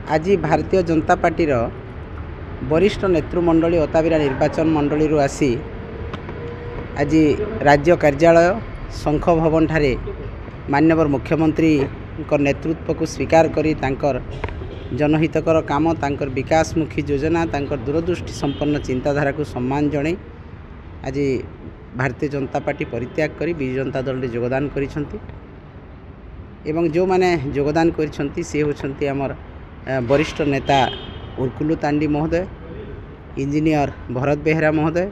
आज भारतीय जनता पार्टी वरिष्ठ नेतृमंडली अताबिरा निर्वाचन मंडली आसी आज राज्य कार्यालय शंख भवन ठारे माननीय मुख्यमंत्री नेतृत्व को स्वीकार करी तांकर जनहितकर काम तांकर विकासमुखी योजना तांकर दूरदृष्टि संपन्न चिंताधारा को सम्मान जणे आज भारतीय जनता पार्टी परित्याग करी विजु जनता दल में योगदान करिसंती एवं जो माने योगदान करिसंती से होछंती हमर वरिष्ठ नेता उर्कुलु तांडी महोदय, इंजीनियर भरत बेहरा महोदय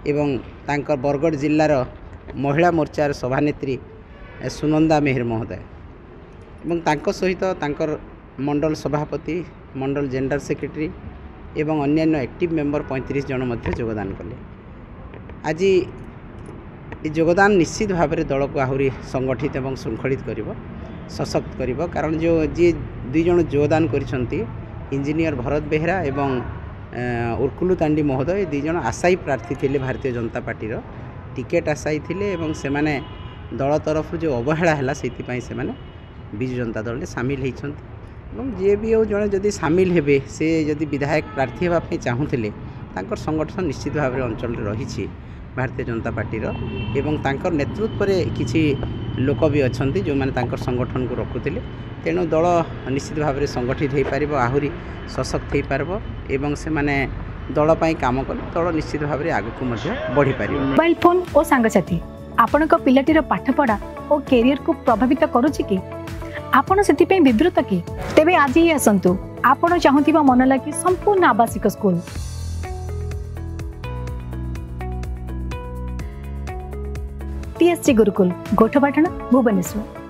एवं तांकर बरगढ़ जिल्लार महिला मोर्चार सभानेत्री सुनंदा मेहर महोदय एवं तांको सहित तांकर मंडल सभापति मंडल जनरल सेक्रेटरी एवं अन्यान्य एक्टिव मेंबर 35 जन मध्य योगदान कले। आज योगदान निश्चित भाव में दल को आहरी संगठित एवं श्रृंखलित करिवो सशक्त करिवो कारण जो जी दुई जन योगदान करिसंती इंजीनियर भरत बेहरा एवं उर्कुलु तांडी महोदय दुई जन आशायी प्रार्थी थिले भारतीय जनता पार्टी टिकेट आशायी थिले एवं से माने दल तरफ जो अवहेला है से माने विजु जनता दल में सामिल होती जी भी हो जड़े जदि सामिल हेबे से जदि विधायक प्रार्थी होगापी चाहूले तांकर संगठन निश्चित भाव में अंचल रही भारतीय जनता पार्टी एवं तांकर नेतृत्व में किसी लोक भी अच्छा जो मैंने तांकर संगठन को रखुले तेणु दल निश्चित भाव में संगठित हो पार आहरी सशक्त हो पार एवं से माने दल पाई काम कले दल निश्चित भाव में आगक बढ़ी पार। मोबाइल फोन और सांगसाथी आपण पिलाटीर पाठपढ़ा और कैरियर को प्रभावित करुच्ची कि आपण से विवृत कि तेबे आज ही आसतु आपण चाहूबा मन लगी संपूर्ण आवासिक स्कूल TSG गुरुकुल गोठपाटण भुवनेश्वर।